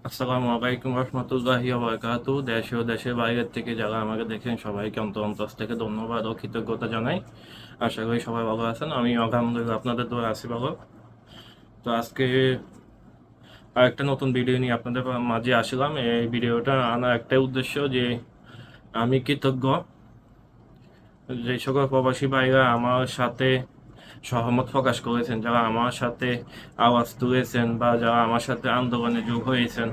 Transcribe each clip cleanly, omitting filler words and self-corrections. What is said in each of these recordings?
আসসালামু আলাইকুম রহমতুল্লাহি ওয়া বারাকাতুহু। দেশে ও দেশের বাইরের থেকে যারা আমাকে দেখেন সবাইকে অন্তর থেকে ধন্যবাদ ও কৃতজ্ঞতা জানাই। আশা করি সবাই ভালো আছেন। আমি আলহামদুলিল্লাহ আপনাদের দোয়া আছি ভালো। তো আজকে আরেকটা নতুন ভিডিও নিয়ে আপনাদের মাঝে আসলাম। এই ভিডিওটা আনার একটাই উদ্দেশ্য যে আমি কৃতজ্ঞ যে সকল প্রবাসী ভাইরা আমার সাথে সহমত প্রকাশ করেছেন, যারা আমার সাথে আওয়াজ তুলেছেন বা যারা আমার সাথে আন্দোলনে যোগ হয়েছেন।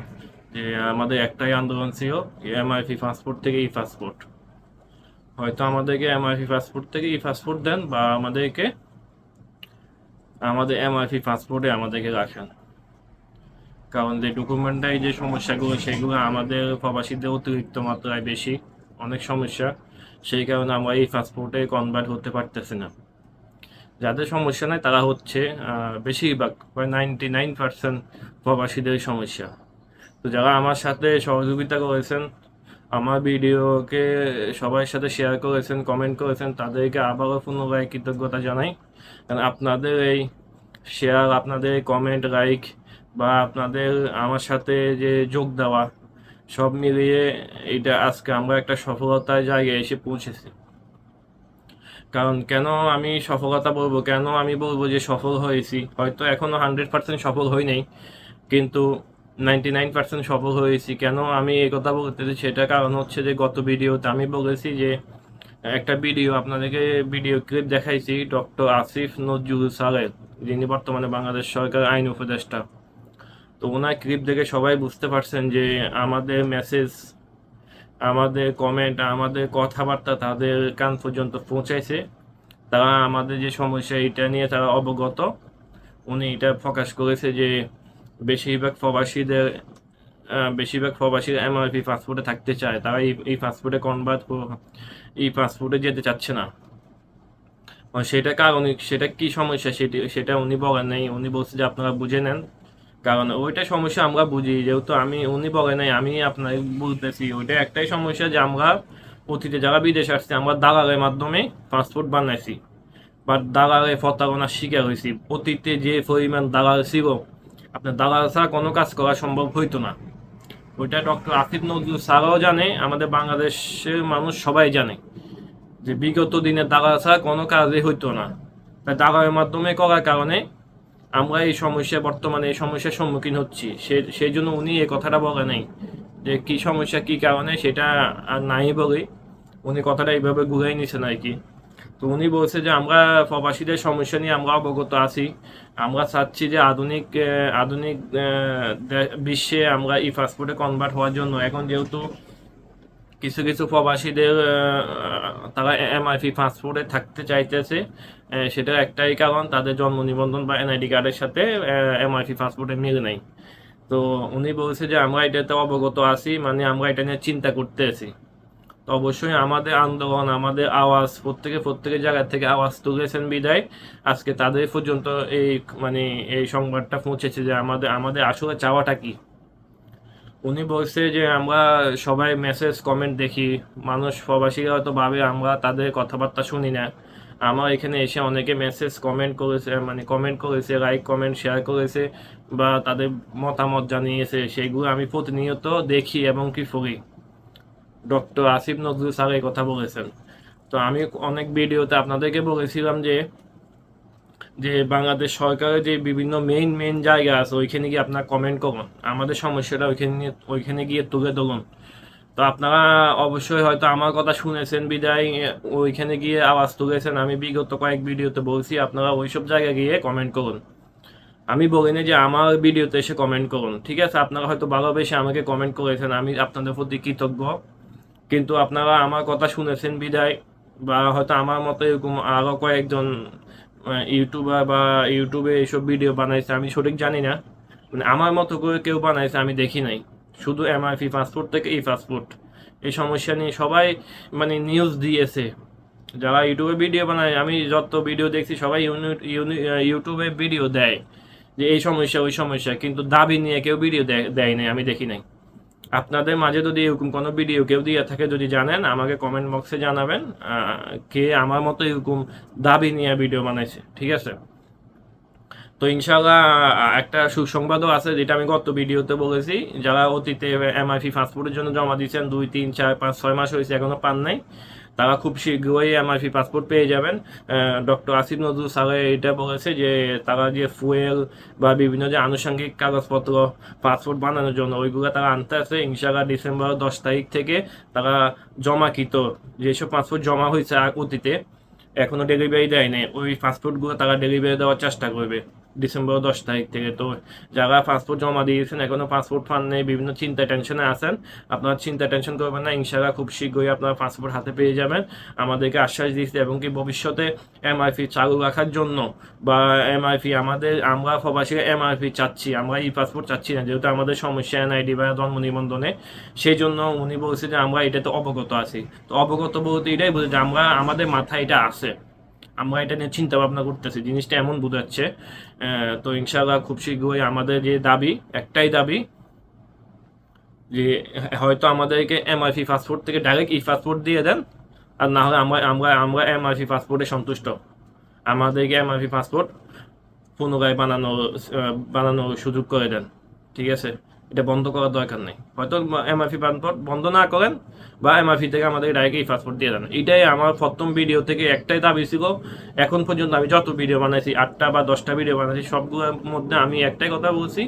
যে আমাদের একটাই আন্দোলন ছিল, এমআরপি পাসপোর্ট থেকে ই পাসপোর্ট। হয়তো আমাদেরকে এমআরপি পাসপোর্ট থেকে ই পাসপোর্ট দেন বা আমাদের এমআরপি পাসপোর্টে আমাদেরকে রাখেন। কারণ যে ডকুমেন্টারি যে সমস্যাগুলো সেগুলো আমাদের প্রবাসীদের অতিরিক্ত মাত্রায় বেশি, অনেক সমস্যা। সেই কারণে আমরা এই পাসপোর্টে কনভার্ট হতে পারতেছি না। যাদের সমস্যা নাই তারা হচ্ছে বেশিরভাগ, প্রায় 99% প্রবাসীদের সমস্যা। তো যারা আমার সাথে সহযোগিতা করেছেন, আমার ভিডিওকে সবার সাথে শেয়ার করেছেন, কমেন্ট করেছেন, তাদেরকে আবারও পুনরায় কৃতজ্ঞতা জানাই। কারণ আপনাদের এই শেয়ার, আপনাদের এই কমেন্ট, লাইক বা আপনাদের আমার সাথে যে যোগ দেওয়া, সব মিলিয়ে এটা আজকে আমরা একটা সফলতার জায়গায় এসে পৌঁছেছি। কারণ কেন আমি সফলতা বলবো, কেন আমি বলবো যে সফল হয়েছি, হয়তো এখনো 100% সফল হই নাই, কিন্তু 99% সফল হয়েছি। কেন আমি এই কথা বলতেছি, সেটা কারণ হচ্ছে যে গত ভিডিওতে আমি বলেছি যে একটা ভিডিও আপনাদেরকে ভিডিও ক্লিপ দেখাইছি ডক্টর আসিফ নজরুল স্যারের, যিনি বর্তমানে বাংলাদেশ সরকার আইন উপদেষ্টা। তো ওনার ক্লিপ দেখে সবাই বুঝতে পারছেন যে আমাদের মেসেজ, আমাদের কমেন্ট, আমাদের কথাবার্তা তাদের কান পর্যন্ত পৌঁছাইছে। তারা আমাদের যে সমস্যা এটা নিয়ে তারা অবগত। উনি এটা প্রকাশ করেছে যে বেশিরভাগ প্রবাসীদের বেশিরভাগ প্রবাসী এমআরপি পাসপোর্টে থাকতে চায়, তারা এই পাসপোর্টে কনভার্ট, এই পাসপোর্টে যেতে চাচ্ছে না। সেটা কারণ, সেটা কি সমস্যা সেটা উনি বলেন নাই। উনি বলছে যে আপনারা বুঝে নেন। কারণ ওইটা সমস্যা আমরা বুঝি, যেহেতু উনি বলে নাই, আমি আপনার বলতেছি। ওইটা একটাই সমস্যা যে আমরা অতীতে যারা বিদেশে আসছে আমরা দালালের মাধ্যমে পাসপোর্ট বানাইছি বা দালালের প্রতারণার শিকার হয়েছি। অতীতে যে পরিমাণ দালাল ছিল, আপনার দালাল ছাড়া কোনো কাজ করা সম্ভব হইতো না। ওইটা ডক্টর আসিফ নজরুল স্যারও জানে, আমাদের বাংলাদেশের মানুষ সবাই জানে যে বিগত দিনে দালাল ছাড়া কোনো কাজই হইতো না। তাই দালালের মাধ্যমে করার কারণে আমরা এই সমস্যা, বর্তমানে এই সমস্যার সম্মুখীন হচ্ছি। সেই জন্য উনি এই কথাটা বলে নাই যে কি সমস্যা কি কারণে, সেটা আর নাই বলে উনি কথাটা এইভাবে ঘুরাই নিছেন আর কি। তো উনি বলছে যে আমরা প্রবাসীদের সমস্যা নিয়ে আমরা অবগত আছি। আমরা চাচ্ছি যে আধুনিক বিশ্বে আমরা ই পাসপোর্টে কনভার্ট হওয়ার জন্য। এখন যেহেতু কিছু কিছু প্রবাসীদের তারা এমআরপি পাসপোর্টে থাকতে চাইতেছে, সেটার একটাই কারণ তাদের জন্ম নিবন্ধন বা এনআইডি কার্ডের সাথে এমআরপি পাসপোর্টে মিল নেই। তো উনি বলছে যে আমরা এটাতে অবগত আছি, মানে আমরা এটা নিয়ে চিন্তা করতে আছি। তো অবশ্যই আমাদের আন্দোলন, আমাদের আওয়াজ, প্রত্যেকের জায়গা থেকে আওয়াজ তুলেছেন বিদায় আজকে তাদের পর্যন্ত এই, মানে এই সংবাদটা পৌঁছেছে যে আমাদের আমাদের আসলে চাওয়াটা কি। উনি বলছে যে আমরা সবাই মেসেজ কমেন্ট দেখি, মানুষ প্রবাসীরা হয়তো ভাবে আমরা তাদের কথাবার্তা শুনি না। আমার এখানে এসে অনেকে মেসেজ কমেন্ট করেছে, মানে কমেন্ট করেছে, লাইক কমেন্ট শেয়ার করেছে বা তাদের মতামত জানিয়েছে, সেগুলো আমি প্রতিনিয়ত দেখি এবং কি পড়ি। ডক্টর আসিফ নজরুল স্যার এই কথা বলেছেন। তো আমি অনেক ভিডিওতে আপনাদেরকে বলেছিলাম যে যে বাংলাদেশ সরকারের যে বিভিন্ন মেইন জায়গা আছে ওইখানে গিয়ে আপনারা কমেন্ট করুন, আমাদের সমস্যাটা ওইখানে গিয়ে তুলে ধরুন। তো আপনারা অবশ্যই হয়তো আমার কথা শুনেছেন বিদায় ওইখানে গিয়ে আওয়াজ তুলেছেন। আমি বিগত কয়েক ভিডিওতে বলছি আপনারা ওইসব জায়গায় গিয়ে কমেন্ট করুন। আমি বলিনি যে আমার ভিডিওতে এসে কমেন্ট করুন, ঠিক আছে? আপনারা হয়তো ভালোবেসে আমাকে কমেন্ট করেছেন, আমি আপনাদের প্রতি কৃতজ্ঞ। কিন্তু আপনারা আমার কথা শুনেছেন বিদায়, বা হয়তো আমার মতো এরকম আরও কয়েকজন ইউটিউবার বা ইউটিউবে এইসব ভিডিও বানাইছে, আমি সঠিক জানি না, মানে আমার মতো করে কেউ বানাইছে আমি দেখি নাই। শুধু এমআরপি পাসপোর্ট থেকে এই পাসপোর্ট, এই সমস্যা নিয়ে সবাই মানে নিউজ দিয়েছে। যারা ইউটিউবে ভিডিও বানায়, আমি যত ভিডিও দেখছি সবাই ইউটিউবে ভিডিও দেয় যে এই সমস্যা ওই সমস্যা, কিন্তু দাবি নিয়ে কেউ ভিডিও দেয় নাই, আমি দেখি নাই। আপনাদের মাঝে যদি এরকম কোনো ভিডিও কেউ দিয়ে থাকে, যদি জানেন আমাকে কমেন্ট বক্সে জানাবেন। কে আমার মতো এরকম দাবি নিয়ে ভিডিও বানাইছে, ঠিক আছে? তো ইনশাল্লাহ একটা সুসংবাদও আছে, যেটা আমি গত ভিডিওতে বলেছি। যারা অতীতে এমআইপি পাসপোর্টের জন্য জমা দিয়েছেন 2 3 4 5 6 মাস হয়েছে এখনো পান নাই, তারা খুব শীঘ্রই এমআইপি পাসপোর্ট পেয়ে যাবেন। ডক্টর আসিফ নজরুল স্যার এটা বলেছে যে তারা যে ফুয়েল বা বিভিন্ন যে আনুষঙ্গিক কাগজপত্র পাসপোর্ট বানানোর জন্য ওইগুলো তারা আনতে আছে। ইনশাল্লাহ ডিসেম্বর 10 তারিখ থেকে তারা জমাকৃত যেসব পাসপোর্ট জমা হয়েছে অতীতে এখনো ডেলিভারি দেয় নাই, ওই পাসপোর্টগুলো তারা ডেলিভারি দেওয়ার চেষ্টা করবে ডিসেম্বর 10 তারিখ থেকে। তো যারা পাসপোর্ট জমা দিয়েছেন এখনো পাসপোর্ট পান নেই, বিভিন্ন চিন্তা টেনশনে আছেন, আপনারা চিন্তা টেনশন করবেন না, ইনশাল্লাহ খুব শীঘ্রই আপনারা পাসপোর্ট হাতে পেয়ে যাবেন। আমাদেরকে আশ্বাস দিয়েছে, এবং কি ভবিষ্যতে এমআরপি চালু রাখার জন্য বা এমআরপি আমরা প্রবাসীরা এমআরপি চাচ্ছি, আমরা ই পাসপোর্ট চাচ্ছি না, যেহেতু আমাদের সমস্যা এনআইডি বা জন্ম নিবন্ধনে। সেই জন্য উনি বলছে যে আমরা এটাতে অবগত আছি। তো অবগত বলতে এটাই বলছে যে আমরা আমাদের মাথায় এটা আছে, আমরা এটা নিয়ে চিন্তা ভাবনা করতেছি, জিনিসটা এমন বোঝাচ্ছে। তো ইনশাআল্লাহ খুব শীঘ্রই আমাদের যে দাবি, একটাই দাবি, যে হয়তো আমাদেরকে এমআরপি পাসপোর্ট থেকে ডাইরেক্ট ই পাসপোর্ট দিয়ে দেন, আর না হলে আমরা আমরা আমরা এমআরপি পাসপোর্টে সন্তুষ্ট। আমাদেরকে এমআরপি পাসপোর্ট পুনরায় বানানোর সুযোগ করে দেন, ঠিক আছে? এটা বন্ধ করার দরকার নেই। হয়তো এমআরপি পাসপোর্ট বন্ধ না করেন, বা এমআরপি থেকে আমাদের ডাইরেক্ট এই পাসপোর্ট দিয়ে দেন। এটাই আমার প্রথম ভিডিও থেকে একটাই দাবি ছিল। এখন পর্যন্ত আমি যত ভিডিও বানাইছি, 8টা বা 10টা ভিডিও বানাইছি, সবগুলোর মধ্যে আমি একটাই কথা বলছি,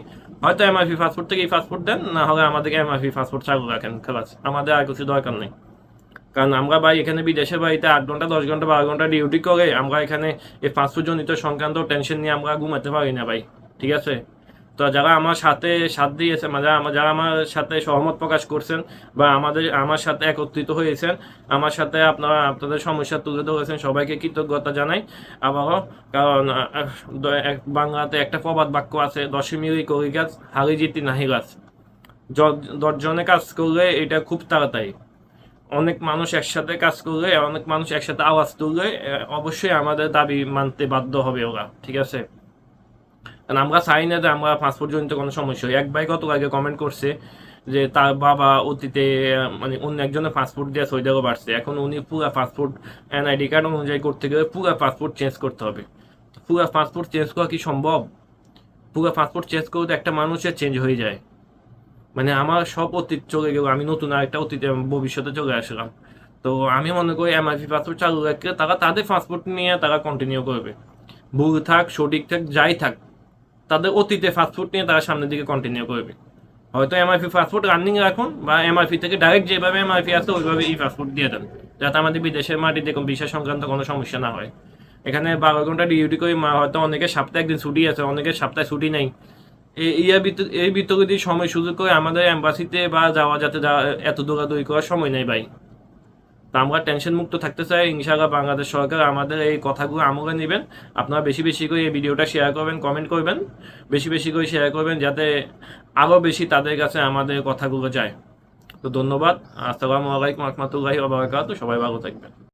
হয়তো এমআরপি পাসপোর্ট থেকে এই পাসপোর্ট দেন, না হলে আমাদেরকে এমআরপি পাসপোর্ট চালু রাখেন, খালাস। আমাদের আর কিছু দরকার নেই। কারণ আমরা ভাই এখানে বিদেশের বাড়িতে 8 ঘন্টা 10 ঘন্টা 12 ঘন্টা ডিউটি করে আমরা এখানে এই পাসপোর্ট জনিত সংক্রান্ত টেনশন নিয়ে আমরা ঘুমাতে পারি না ভাই, ঠিক আছে? তো যারা আমার সাথে সাথ দিয়েছে, মানে যারা আমার সাথে সহমত প্রকাশ করছেন বা আমার সাথে একত্রিত হয়েছেন, আমার সাথে আপনারা আপনাদের সমস্যা তুলে ধরেছেন, সবাইকে কৃতজ্ঞতা জানাই আবারও। কারণ বাংলাতে একটা প্রবাদ বাক্য আছে, 10 মিলি করি গাছ হারি জিতি নাহি গাছ। 10 জনে কাজ করলে এটা খুব তাড়াতাড়ি, অনেক মানুষ একসাথে কাজ করলে, অনেক মানুষ একসাথে আওয়াজ তুললে অবশ্যই আমাদের দাবি মানতে বাধ্য হবে ওরা, ঠিক আছে? কারণ আমরা চাই না যে আমরা পাসপোর্ট জনিত কোনো সমস্যা হয়। এক ভাই গত আগে কমেন্ট করছে যে তার বাবা অতীতে মানে অন্য একজনের পাসপোর্ট দিয়ে সৌদি আরব আসছে, এখন উনি পুরো পাসপোর্ট এনআইডি কার্ড অনুযায়ী করতে গেলে পুরো পাসপোর্ট চেঞ্জ করতে হবে। পুরো পাসপোর্ট চেঞ্জ করা কি সম্ভব? পুরো পাসপোর্ট চেঞ্জ করতে একটা মানুষের চেঞ্জ হয়ে যায়, মানে আমার সব অতীত চলে গেল, আমি নতুন আরেকটা অতীতে ভবিষ্যতে চলে আসলাম। তো আমি মনে করি এমআরপি পাসপোর্ট চালু রাখলে তারা তাদের পাসপোর্ট নিয়ে তারা কন্টিনিউ করবে, ভুল থাক সঠিক থাক যাই থাক, তাদের অতীতে পাসপোর্ট নিয়ে তারা সামনের দিকে কন্টিনিউ করবে। হয়তো এমআরপি পাসপোর্ট রানিং রাখুন, বা এমআরপি থেকে ডাইরেক্ট যেভাবে এমআরপি আছে ওইভাবে এই পাসপোর্ট দিয়ে দেন, যাতে আমাদের বিদেশের মাটিতে ভিসা সংক্রান্ত কোনো সমস্যা না হয়। এখানে 12 ঘন্টা ডিউটি করে হয়তো অনেকে সপ্তাহে একদিন ছুটি আছে, অনেকের সপ্তাহে ছুটি নেই। এই ভিতরে যদি সময় সুযোগ করে আমাদের এম্বাসিতে বা যাওয়া, যাতে এত দৌড়াদৌড়ি করার সময় নেই ভাই। তা আমরা টেনশন মুক্ত থাকতে চাই, ইনশাআল্লাহ বাংলাদেশ সরকার আমাদের এই কথাগুলো আমলে নেবেন। আপনারা বেশি বেশি করে এই ভিডিওটা শেয়ার করবেন, কমেন্ট করবেন, বেশি বেশি করে শেয়ার করবেন, যাতে আরও বেশি তাদের কাছে আমাদের কথাগুলো যায়। তো ধন্যবাদ। আসসালামু আলাইকুম রহমতুল্লাহি ওয়া বারাকাতুহু। সবাই ভালো থাকবেন।